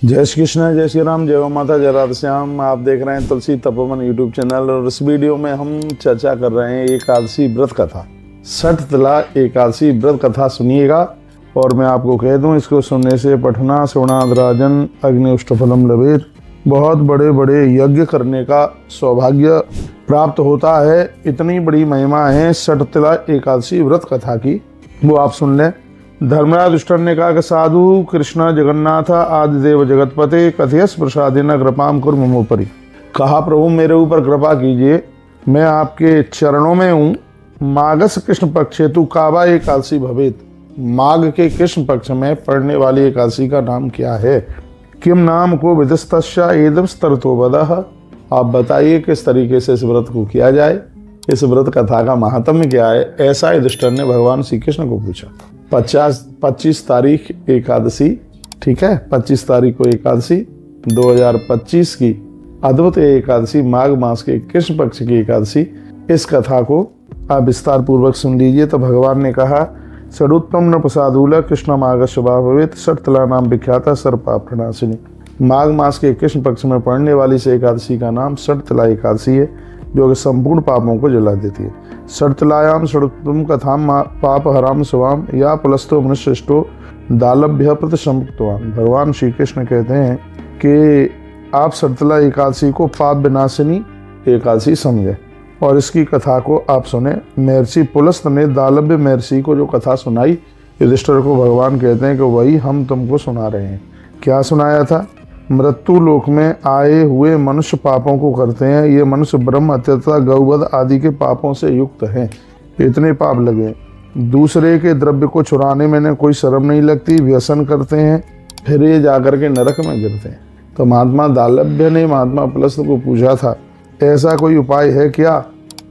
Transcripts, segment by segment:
जय श्री कृष्ण, जय श्री राम, जय माता, जय राधे श्याम। आप देख रहे हैं तुलसी तपोवन यूट्यूब चैनल और इस वीडियो में हम चर्चा कर रहे हैं एकादशी व्रत कथा। षटतिला एकादशी व्रत कथा सुनिएगा और मैं आपको कह दूं, इसको सुनने से पठना श्रवणाद राजन अग्निष्टफलम लभेत, बहुत बड़े बड़े यज्ञ करने का सौभाग्य प्राप्त होता है। इतनी बड़ी महिमा है षटतिला एकादशी व्रत कथा की, वो आप सुन लें। धर्मराज दुष्टन ने कहा कि साधु कृष्ण जगन्नाथ आदिदेव जगतपते कथयस प्रसादेन कृपाम कुरु ममोपरि। कहा, प्रभु मेरे ऊपर कृपा कीजिए, मैं आपके चरणों में हूँ। माघस कृष्ण पक्ष हेतु काबा एकादशी भवेत। माघ के कृष्ण पक्ष में पड़ने वाली एकादशी का नाम क्या है? किम नाम को विदिस्तस्या एदम स्तरतो वदः। आप बताइए किस तरीके से इस व्रत को किया जाए, इस व्रत कथा का महात्म्य क्या है? ऐसा युधिष्ठिर ने भगवान श्री कृष्ण को पूछा। 25 तारीख एकादशी, ठीक है, 25 तारीख को एकादशी 2025 की अद्भुत एकादशी, माघ मास के कृष्ण पक्ष की एकादशी। इस कथा को आप विस्तार पूर्वक सुन लीजिए। तो भगवान ने कहा, षडुत्तम न प्रसादूल कृष्ण माघ शुभा भवेत षटतिला नाम विख्याता सर्वपापनाशिनी। माघ मास के कृष्ण पक्ष में पड़ने वाली इस एकादशी का नाम षटतिला एकादशी है, जो कि संपूर्ण पापों को जला देती है। षटतिलायाम षडुत्तम कथाम पाप हराम शुभाम या पुलस्तो मनुष्यष्टो दालभ्य प्रतिसंयुक्तवान। भगवान श्री कृष्ण कहते हैं कि आप षटतिला एकादशी को पाप विनाशिनी एकादशी समझे और इसकी कथा को आप सुने। महर्षि पुलस्त ने दालभ्य महर्षि को जो कथा सुनाई, युधिष्ठिर को भगवान कहते हैं कि वही हम तुमको सुना रहे हैं। क्या सुनाया था? मृत्यु लोक में आए हुए मनुष्य पापों को करते हैं। ये मनुष्य ब्रह्म हत्या, गौवध आदि के पापों से युक्त हैं। इतने पाप लगे, दूसरे के द्रव्य को चुराने में कोई शर्म नहीं लगती, व्यसन करते हैं, फिर ये जाकर के नरक में गिरते हैं। तो महात्मा दालभ्य ने महात्मा पुलस्त को पूछा था, ऐसा कोई उपाय है क्या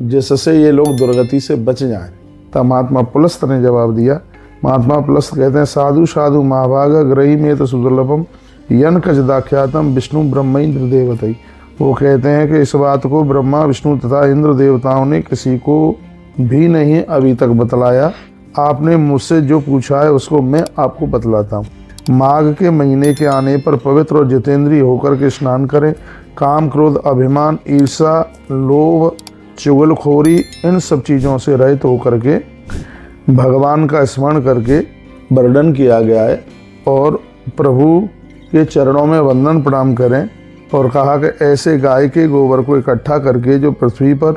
जिससे ये लोग दुर्गति से बच जाएं? तब महात्मा पुलस्त ने जवाब दिया। महात्मा पुलस्त कहते हैं, साधु साधु महाभाग ग्रही में तो सुदुर्लभम यन कजदाख्यातम विष्णु ब्रह्मेंद्र देवतई। वो कहते हैं कि इस बात को ब्रह्मा विष्णु तथा इंद्र देवताओं ने किसी को भी नहीं अभी तक बतलाया। आपने मुझसे जो पूछा है उसको मैं आपको बतलाता हूँ। माघ के महीने के आने पर पवित्र और जितेंद्रिय होकर के स्नान करें। काम, क्रोध, अभिमान, ईर्षा, लोभ, चुगलखोरी, इन सब चीज़ों से रहित होकर के भगवान का स्मरण करके वर्णन किया गया है और प्रभु के चरणों में वंदन प्रणाम करें। और कहा कि ऐसे गाय के गोबर को इकट्ठा करके जो पृथ्वी पर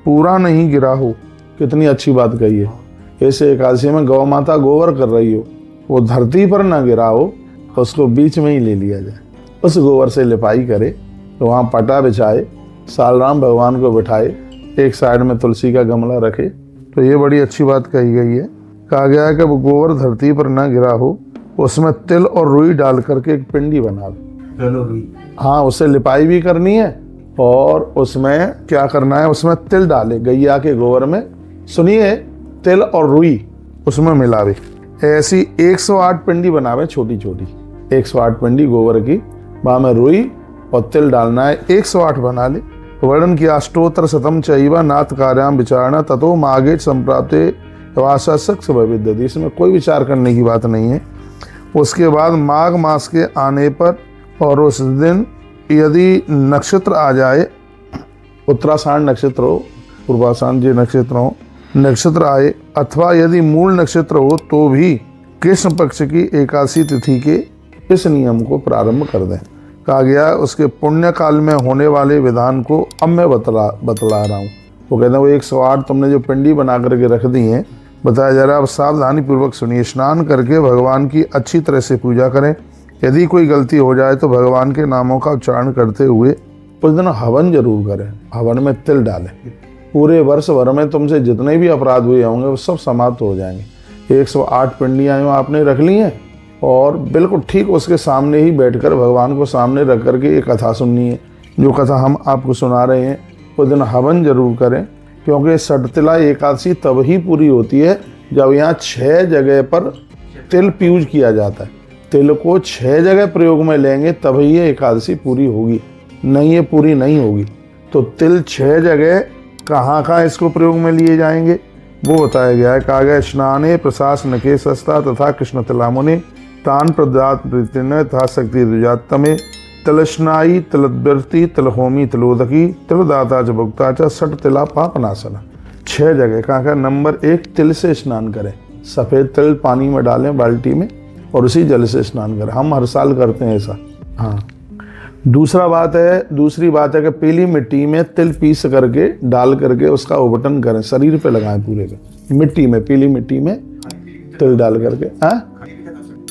पूरा नहीं गिरा हो। कितनी अच्छी बात कही है। ऐसे एकादशी में गौ माता गोबर कर रही हो, वो धरती पर ना गिरा हो तो उसको बीच में ही ले लिया जाए, उस गोबर से लिपाई करे। तो वहाँ पटा बिछाए, सालराम भगवान को बिठाए, एक साइड में तुलसी का गमला रखे। तो ये बड़ी अच्छी बात कही गई है। कहा गया है कि वो गोबर धरती पर ना गिरा हो, उसमें तिल और रुई डाल करके एक पिंडी बना लो। हाँ, उसे लिपाई भी करनी है और उसमें क्या करना है, उसमें तिल डाले गैया के गोबर में। सुनिए, तिल और रुई उसमें मिलावे। ऐसी 108 पिंडी बनावे, छोटी छोटी 108 पिंडी गोबर की, वहाँ में रुई और तिल डालना है। 108 बना ले। वर्णन किया, अष्टोत्तर शतम चैव नाथ कार्याम विचारणा ततो माघे संप्राप्ते वासा सक्ष भविद्यति। इसमें कोई विचार करने की बात नहीं है। उसके बाद माघ मास के आने पर और उस दिन यदि नक्षत्र आ जाए, उत्तराषाढ़ नक्षत्र हो, पूर्वाषाढ़ जो नक्षत्र हो, नक्षत्र आए अथवा यदि मूल नक्षत्र हो तो भी कृष्ण पक्ष की एकादशी तिथि के इस नियम को प्रारंभ कर दें। कहा गया उसके पुण्य काल में होने वाले विधान को अब मैं बतला रहा हूँ। वो कहते हैं वो 108 तुमने जो पिंडी बना करके रख दी हैं, बताया जा रहा है, अब सावधानी पूर्वक सुनिए। स्नान करके भगवान की अच्छी तरह से पूजा करें। यदि कोई गलती हो जाए तो भगवान के नामों का उच्चारण करते हुए उस दिन हवन जरूर करें। हवन में तिल डालें। पूरे वर्ष भर में तुमसे जितने भी अपराध हुए होंगे वो सब समाप्त हो जाएंगे। 108 पिंडियाँ आपने रख ली हैं और बिल्कुल ठीक उसके सामने ही बैठकर भगवान को सामने रख करके ये कथा सुननी है। जो कथा हम आपको सुना रहे हैं, उस दिन हवन जरूर करें, क्योंकि षटतिला एकादशी तब ही पूरी होती है जब यहाँ 6 जगह पर तिल यूज किया जाता है। तिल को 6 जगह प्रयोग में लेंगे तभी ये एकादशी पूरी होगी, नहीं ये पूरी नहीं होगी। तो तिल 6 जगह कहाँ कहाँ इसको प्रयोग में लिए जाएंगे वो बताया गया है। कहा गया, स्नाने प्रशासन के सस्ता तथा कृष्ण तिलामुनि तान प्रदात प्रीतिन था शक्ति दुजातमे तिलस्नाई तिलद्वर्ती तिलहोमी तिलोदकी तिलदाता च भुक्ता च सठ तिला पापनाशना। 6 जगह कहाँ। नंबर 1, तिल से स्नान करें। सफ़ेद तिल पानी में डालें बाल्टी में और उसी जल से स्नान करें। हम हर साल करते हैं ऐसा। हाँ, दूसरी बात है कि पीली मिट्टी में तिल पीस करके डाल करके उसका उबटन करें, शरीर पे लगाएं पूरे पे, मिट्टी में, पीली मिट्टी में तिल डाल करके।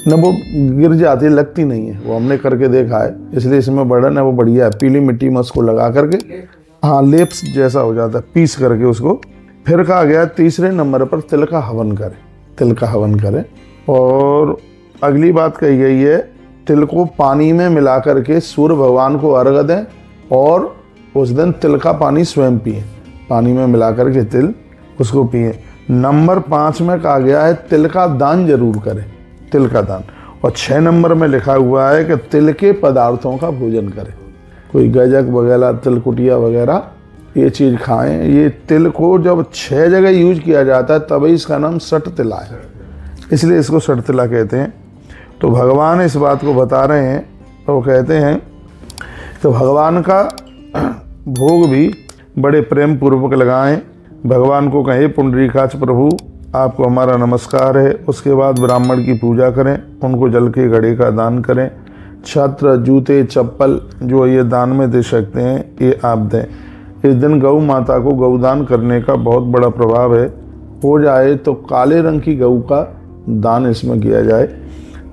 न वो गिर जाती है, लगती नहीं है, वो हमने करके देखा है, इसलिए इसमें बर्डन है वो बढ़िया है। पीली मिट्टी में उसको लगा करके, हाँ, लेप्स जैसा हो जाता है, पीस करके उसको। फिर कहा गया तीसरे नंबर पर तिल का हवन करें, तिल का हवन करें। और अगली बात कही गई है तिल को पानी में मिला करके सूर्य भगवान को अर्घ दें और उस दिन तिल का पानी स्वयं पिए, पानी में मिला करके तिल उसको पिए। नंबर 5 में कहा गया है तिल का दान जरूर करें, तिल का दान। और 6 नंबर में लिखा हुआ है कि तिल के पदार्थों का भोजन करें, कोई गजक वगैरह, तिल कुटिया वगैरह, ये चीज़ खाएं। ये तिल को जब 6 जगह यूज किया जाता है तभी इसका नाम सठ तिला है, इसलिए इसको सठ तिला कहते हैं। तो भगवान इस बात को बता रहे हैं, तो वो कहते हैं तो भगवान का भोग भी बड़े प्रेम पूर्वक लगाएं। भगवान को कहें पुंडरीकाक्ष प्रभु आपको हमारा नमस्कार है। उसके बाद ब्राह्मण की पूजा करें, उनको जल के घड़े का दान करें। छत्र, जूते, चप्पल जो ये दान में दे सकते हैं ये आप दें। इस दिन गौ माता को गौदान करने का बहुत बड़ा प्रभाव है। हो जाए तो काले रंग की गऊ का दान इसमें किया जाए,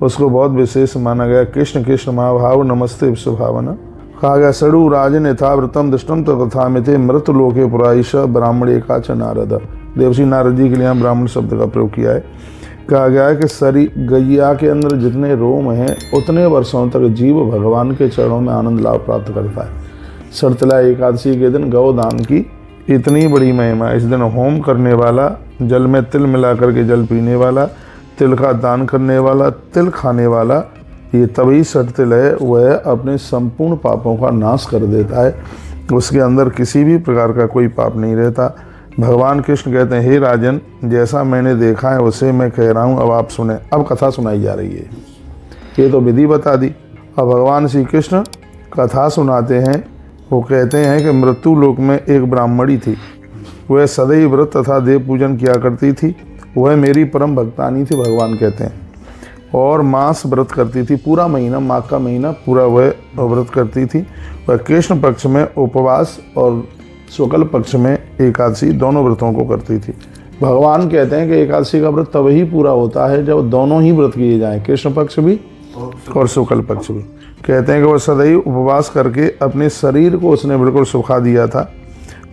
उसको बहुत विशेष माना गया। कृष्ण कृष्ण महाभाव नमस्ते विश्वभावना। कहा गया सड़ु राजन यथा व्रतम दृष्टम तथा मिथे मृत लोके पुराइश ब्राह्मण एकाच नारद। देवसी नारद जी के लिए ब्राह्मण शब्द का प्रयोग किया है। कहा गया है कि शरीर गैया के अंदर जितने रोम हैं उतने वर्षों तक जीव भगवान के चरणों में आनंद लाभ प्राप्त करता है। सड़तला एकादशी के दिन गौदान की इतनी बड़ी महिमा। इस दिन होम करने वाला, जल में तिल मिला करके जल पीने वाला, तिल का दान करने वाला, तिल खाने वाला, ये तभी सठ तिल है, वह अपने संपूर्ण पापों का नाश कर देता है। उसके अंदर किसी भी प्रकार का कोई पाप नहीं रहता। भगवान कृष्ण कहते हैं हे राजन, जैसा मैंने देखा है उसे मैं कह रहा हूँ, अब आप सुने। अब कथा सुनाई जा रही है, ये तो विधि बता दी। अब भगवान श्री कृष्ण कथा सुनाते हैं। वो कहते हैं कि मृत्यु लोक में एक ब्राह्मणी थी, वह सदैव व्रत तथा देव पूजन किया करती थी। वह मेरी परम भक्तानी थी, भगवान कहते हैं, और मास व्रत करती थी। पूरा महीना, माघ का महीना पूरा वह व्रत करती थी। वह कृष्ण पक्ष में उपवास और शुक्ल पक्ष में एकादशी दोनों व्रतों को करती थी। भगवान कहते हैं कि एकादशी का व्रत तब ही पूरा होता है जब दोनों ही व्रत किए जाएं, कृष्ण पक्ष भी और शुक्ल पक्ष भी। कहते हैं कि वह सदैव उपवास करके अपने शरीर को उसने बिल्कुल सुखा दिया था।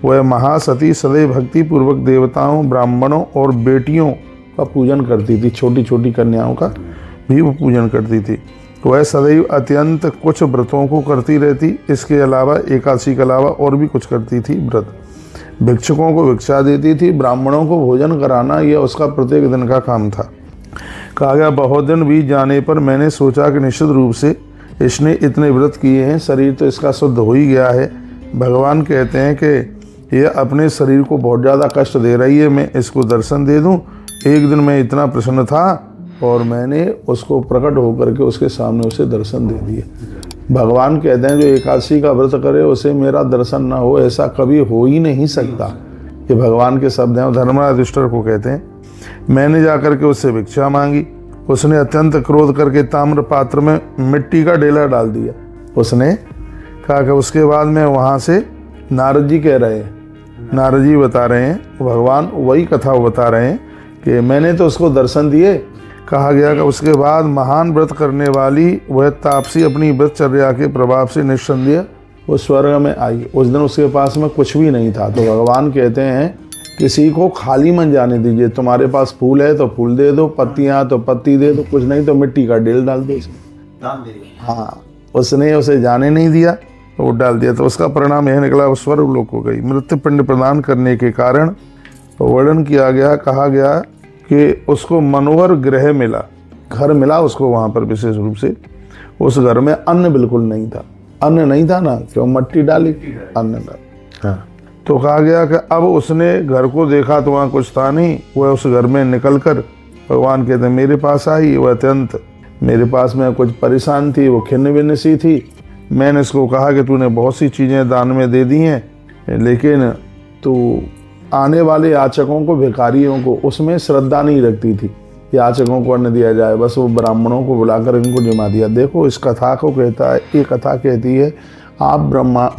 वह महासती सदैव भक्ति पूर्वक देवताओं, ब्राह्मणों और बेटियों का पूजन करती थी, छोटी छोटी कन्याओं का भी वो पूजन करती थी। वह सदैव अत्यंत कुछ व्रतों को करती रहती। इसके अलावा एकादशी के अलावा और भी कुछ करती थी व्रत। भिक्षुकों को भिक्षा देती थी, ब्राह्मणों को भोजन कराना यह उसका प्रत्येक दिन का काम था। कहा गया बहुत दिन बीत जाने पर मैंने सोचा कि निश्चित रूप से इसने इतने व्रत किए हैं, शरीर तो इसका शुद्ध हो ही गया है। भगवान कहते हैं कि यह अपने शरीर को बहुत ज़्यादा कष्ट दे रही है, मैं इसको दर्शन दे दूं। एक दिन मैं इतना प्रसन्न था और मैंने उसको प्रकट होकर के उसके सामने उसे दर्शन दे दिए। भगवान कहते हैं जो एकादशी का व्रत करे उसे मेरा दर्शन ना हो, ऐसा कभी हो ही नहीं सकता। ये भगवान के शब्द हैं। धर्मराज युधिष्ठिर को कहते हैं मैंने जाकर के उससे भिक्षा मांगी। उसने अत्यंत क्रोध करके ताम्र पात्र में मिट्टी का डेला डाल दिया। उसने कहा कि उसके बाद में वहाँ से नारद जी कह रहे हैं, नारद जी बता रहे हैं, भगवान वही कथा बता रहे हैं कि मैंने तो उसको दर्शन दिए। कहा गया कि उसके बाद महान व्रत करने वाली वह तापसी अपनी व्रतचर्या के प्रभाव से निस्संदेह वो स्वर्ग में आई। उस दिन उसके पास में कुछ भी नहीं था। तो भगवान कहते हैं किसी को खाली मन जाने दीजिए। तुम्हारे पास फूल है तो फूल दे दो, पत्तियां तो पत्ती दे दो, कुछ नहीं तो मिट्टी का डेल डाल दो इसमें। हाँ, उसने उसे जाने नहीं दिया तो वो डाल दिया। तो उसका परिणाम यह निकला, वो स्वर्ग लोक हो गई। मृत्यु पिंड प्रदान करने के कारण वर्णन किया गया, कहा गया कि उसको मनोहर गृह मिला, घर मिला उसको वहाँ पर विशेष रूप से। उस घर में अन्न बिल्कुल नहीं था। अन्न नहीं था ना, क्यों मट्टी डाली, अन्न डाल। हाँ, तो कहा गया कि अब उसने घर को देखा तो वहाँ कुछ था नहीं। वह उस घर में निकलकर भगवान कहते हैं मेरे पास आई। वह अत्यंत मेरे पास में कुछ परेशान थी, वो खिन्न भिन्न सी थी। मैंने इसको कहा कि तूने बहुत सी चीज़ें दान में दे दी हैं, लेकिन तू आने वाले याचकों को, भिखारियों को उसमें श्रद्धा नहीं रखती थी। याचकों को अन्न दिया जाए, बस वो ब्राह्मणों को बुलाकर इनको जमा दिया। देखो इस कथा को कहता है, ये कथा कहती है आप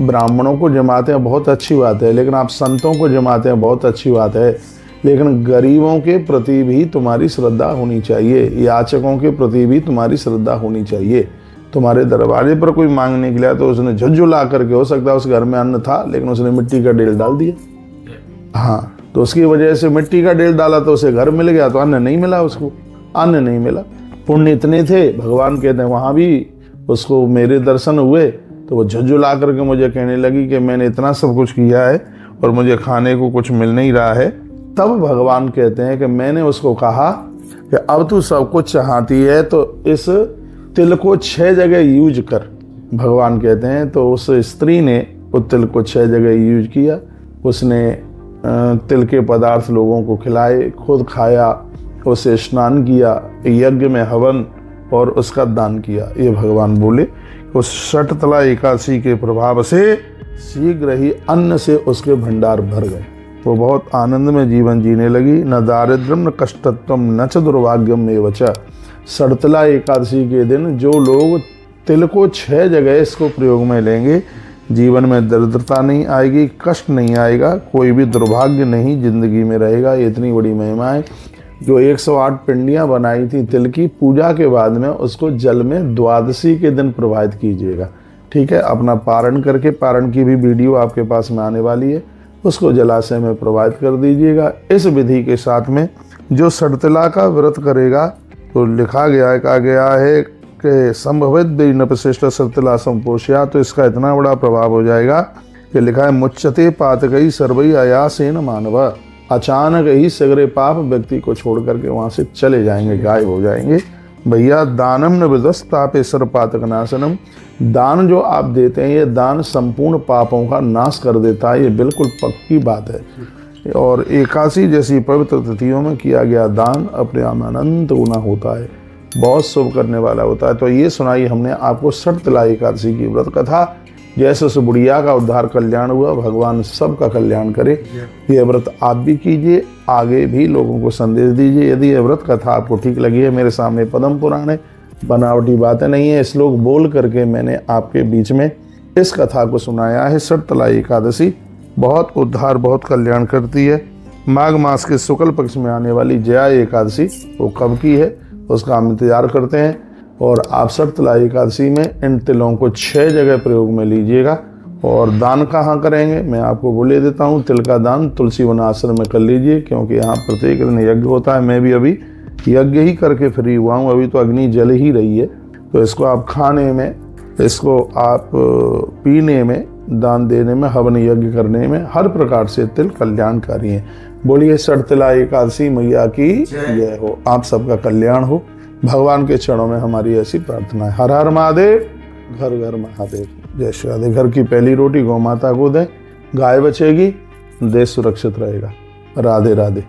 ब्राह्मणों को जमाते हैं, बहुत अच्छी बात है, लेकिन आप संतों को जमाते हैं, बहुत अच्छी बात है, लेकिन गरीबों के प्रति भी तुम्हारी श्रद्धा होनी चाहिए, याचकों के प्रति भी तुम्हारी श्रद्धा होनी चाहिए। तुम्हारे दरवाजे पर कोई मांगने के लिए तो उसने झुंझुला करके, हो सकता है उस घर में अन्न था लेकिन उसने मिट्टी का ढेल डाल दिया। हाँ, तो उसकी वजह से मिट्टी का ढेल डाला तो उसे घर मिल गया, तो अन्न नहीं मिला, उसको अन्न नहीं मिला। पुण्य इतने थे, भगवान कहते हैं वहाँ भी उसको मेरे दर्शन हुए तो वो झुंझुला करके मुझे कहने लगी कि मैंने इतना सब कुछ किया है और मुझे खाने को कुछ मिल नहीं रहा है। तब भगवान कहते हैं कि मैंने उसको कहा कि अब तू सब कुछ चाहती है तो इस तिल को 6 जगह यूज कर। भगवान कहते हैं तो उस स्त्री ने उस तिल को 6 जगह यूज किया। उसने तिल के पदार्थ लोगों को खिलाए, खुद खाया, उसे स्नान किया, यज्ञ में हवन और उसका दान किया। ये भगवान बोले उस षटतला एकादशी के प्रभाव से शीघ्र ही अन्न से उसके भंडार भर गए। वो बहुत आनंद में जीवन जीने लगी। न दारिद्र्यम न कष्टत्वम न च दुर्भाग्यम एव च। षटतला एकादशी के दिन जो लोग तिल को 6 जगह इसको प्रयोग में लेंगे, जीवन में दरिद्रता नहीं आएगी, कष्ट नहीं आएगा, कोई भी दुर्भाग्य नहीं जिंदगी में रहेगा। ये इतनी बड़ी महिमा है। जो 108 पिंडियाँ बनाई थी तिल की, पूजा के बाद में उसको जल में द्वादशी के दिन प्रवाहित कीजिएगा। ठीक है, अपना पारण करके, पारण की भी वीडियो आपके पास में आने वाली है, उसको जलाशय में प्रवाहित कर दीजिएगा। इस विधि के साथ में जो षटतला का व्रत करेगा तो लिखा गया है, कहा गया है कि संभवित नपशिष्ट षटतला संपोष्या, तो इसका इतना बड़ा प्रभाव हो जाएगा कि लिखा है मुच्यते पातकई सर्वई आयासेन मानव। अचानक ही सगरे पाप व्यक्ति को छोड़ करके वहाँ से चले जाएंगे, गायब हो जाएंगे। भैया दानम न विदस्तापे सर्व पातक नाशनम। दान जो आप देते हैं ये दान संपूर्ण पापों का नाश कर देता है, ये बिल्कुल पक्की बात है। और एकादशी जैसी पवित्र तिथियों में किया गया दान अपने आप में अनंत गुना होता है, बहुत शुभ करने वाला होता है। तो ये सुनाई हमने आपको षटतला एकादशी की व्रत कथा। जैसे उस बुढ़िया का उद्धार कल्याण हुआ, भगवान सबका कल्याण करे। ये व्रत आप भी कीजिए, आगे भी लोगों को संदेश दीजिए। यदि ये व्रत कथा आपको ठीक लगी है, मेरे सामने पद्म पुराण है, बनावटी बातें नहीं है, श्लोक बोल करके मैंने आपके बीच में इस कथा को सुनाया है। षटतला एकादशी बहुत उद्धार, बहुत कल्याण करती है। माघ मास के शुक्ल पक्ष में आने वाली जया एकादशी वो कब की है उसका हम इंतजार करते हैं। और आप षटतला एकादशी में इन तिलों को 6 जगह प्रयोग में लीजिएगा। और दान कहाँ करेंगे मैं आपको बोले देता हूँ। तिल का दान तुलसी वन आश्रम में कर लीजिए, क्योंकि यहाँ प्रत्येक दिन यज्ञ होता है। मैं भी अभी यज्ञ ही करके फ्री हुआ हूँ, अभी तो अग्नि जल ही रही है। तो इसको आप खाने में, इसको आप पीने में, दान देने में, हवन यज्ञ करने में, हर प्रकार से तिल कल्याणकारी है। बोलिए षटतला एकादशी मैया की जय हो। आप सबका कल्याण हो। भगवान के चरणों में हमारी ऐसी प्रार्थना है। हर हर महादेव, घर घर महादेव। जय श्री राधे। घर की पहली रोटी गौ माता को दें, गाय बचेगी, देश सुरक्षित रहेगा। राधे राधे।